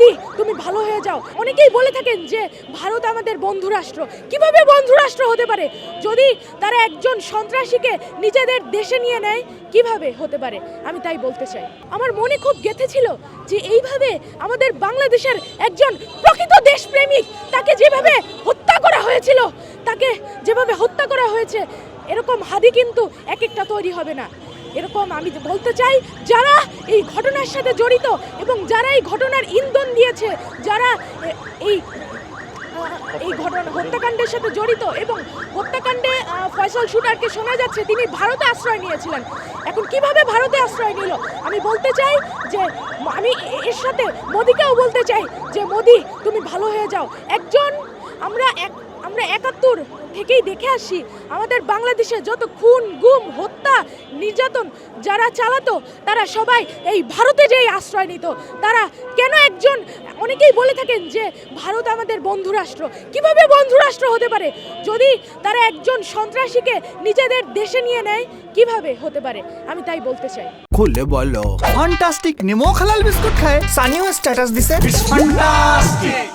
মোদি তুমি ভালো হয়ে যাও। অনেকেই বলে থাকেন যে ভারত আমাদের বন্ধু রাষ্ট্র। কিভাবে বন্ধু রাষ্ট্র হতে পারে যদি তারা একজন সন্ত্রাসীকে নিজেদের দেশে নিয়ে নেয়? কিভাবে হতে পারে? আমি তাই বলতে চাই। আমার মনে খুব গেঁথেছিল যে এইভাবে আমাদের বাংলাদেশের একজন প্রকৃত দেশপ্রেমিক, তাকে যেভাবে হত্যা করা হয়েছিল, তাকে যেভাবে হত্যা করা হয়েছে, এরকম হাদি কিন্তু এক একটা তৈরি হবে না। এরকম আমি বলতে চাই, যারা এই ঘটনার সাথে জড়িত এবং যারা এই ঘটনার ইন্ধন দিয়েছে, যারা এই হত্যাকাণ্ডের সাথে জড়িত, এবং হত্যাকাণ্ডে ফয়সাল শুটারকে শোনা যাচ্ছে তিনি ভারতে আশ্রয় নিয়েছিলেন। এখন কিভাবে ভারতে আশ্রয় নিল? আমি বলতে চাই যে আমি এর সাথে মোদিকেও বলতে চাই যে মোদি তুমি ভালো হয়ে যাও। আমরা ৭১ থেকেই দেখে আসি আমাদের বাংলাদেশে যত খুন, গুম, হত্যা, নির্যাতন যারা চালাতো তারা সবাই এই ভারতে যেই আশ্রয় নিত। তারা কেন অনেকেই বলে থাকেন যে ভারত আমাদের বন্ধু রাষ্ট্র। কিভাবে বন্ধু রাষ্ট্র হতে পারে যদি তারা একজন সন্ত্রাসীকে নিজেদের দেশে নিয়ে নেয়? কিভাবে হতে পারে? আমি তাই বলতে চাই। খুলে বলো। ফ্যান্টাস্টিক নিমো খালাল বিস্কুট খায় সানিও স্ট্যাটাস দিছে ফ্যান্টাস্টিক।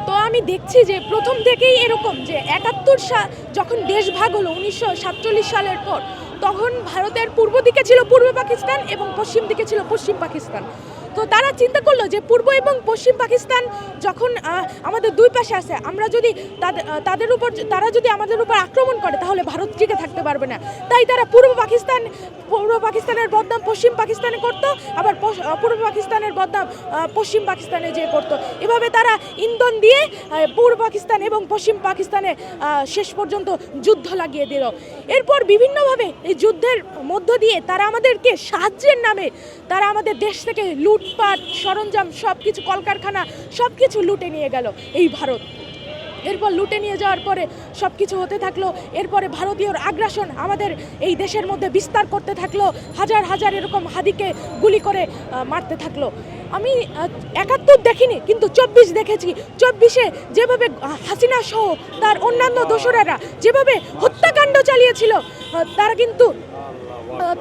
তো আমি দেখছি যে প্রথম থেকেই এরকম যে ৭১ সাল যখন দেশ ভাগ হলো ১৯৪৭ সালের পর, তখন ভারতের পূর্ব দিকে ছিল পূর্ব পাকিস্তান এবং পশ্চিম দিকে ছিল পশ্চিম পাকিস্তান। তো তারা চিন্তা করলো যে পূর্ব এবং পশ্চিম পাকিস্তান যখন আমাদের দুই পাশে আছে, আমরা যদি তারা যদি আমাদের উপর আক্রমণ করে তাহলে ভারত টিকে থাকতে পারবে না। তাই তারা পূর্ব পাকিস্তানের বদনাম পশ্চিম পাকিস্তানে করত, আবার পূর্ব পাকিস্তানের বদনাম পশ্চিম পাকিস্তানে যেয়ে করতো। এভাবে তারা ইন্ধন দিয়ে পূর্ব পাকিস্তান এবং পশ্চিম পাকিস্তানে শেষ পর্যন্ত যুদ্ধ লাগিয়ে দিল। এরপর বিভিন্নভাবে এই যুদ্ধের মধ্য দিয়ে তারা আমাদেরকে সাহায্যের নামে তারা আমাদের দেশ থেকে লুটপাট, সরঞ্জাম, সব কিছু, কলকারখানা সব কিছু লুটে নিয়ে গেল এই ভারত। এরপর লুটে নিয়ে যাওয়ার পরে সব কিছু হতে থাকলো। এরপরে ভারতীয়র আগ্রাসন আমাদের এই দেশের মধ্যে বিস্তার করতে থাকলো, হাজার হাজার এরকম হাদিকে গুলি করে মারতে থাকলো। আমি ৭১ দেখিনি, কিন্তু ২৪ দেখেছি। ২৪-এ যেভাবে হাসিনা সহ তার অন্যান্য দোসরেরা যেভাবে হত্যাকাণ্ড চালিয়েছিল,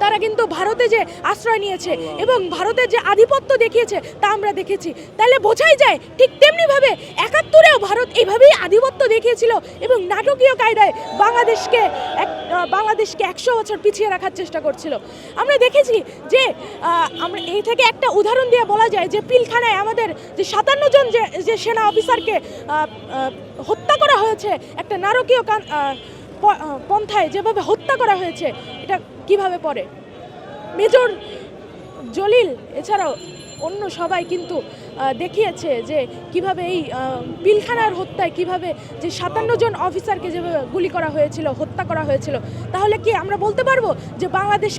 তারা কিন্তু ভারতে যে আশ্রয় নিয়েছে এবং ভারতের যে আধিপত্য দেখিয়েছে তা আমরা দেখেছি। তাহলে বোঝাই যায় ঠিক তেমনিভাবে ৭১-এও ভারত এইভাবেই আধিপত্য দেখিয়েছিল এবং নাটকীয় কায়দায় বাংলাদেশকে ১০০ বছর পিছিয়ে রাখার চেষ্টা করছিল। আমরা দেখেছি যে আমরা এই থেকে একটা উদাহরণ দিয়ে বলা যায় যে পিলখানায় আমাদের যে ৫৭ জন যে সেনা অফিসারকে হত্যা করা হয়েছে, একটা নারকীয় পন্থায় যেভাবে হত্যা করা হয়েছে, এটা কিভাবে পড়ে? মেজর জলিল এছাড়াও অন্য সবাই কিন্তু দেখিয়েছে যে কিভাবে এই পিলখানার হত্যায় কিভাবে যে ৫৭ জন অফিসারকে যেভাবে গুলি করা হয়েছিল, হত্যা করা হয়েছিল। তাহলে কি আমরা বলতে পারবো যে বাংলাদেশ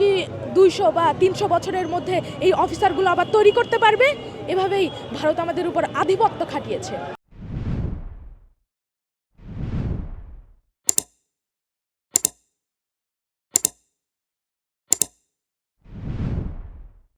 কি ২০০ বা ৩০০ বছরের মধ্যে এই অফিসারগুলো আবার তৈরি করতে পারবে? এভাবেই ভারত আমাদের উপর আধিপত্য খাটিয়েছে।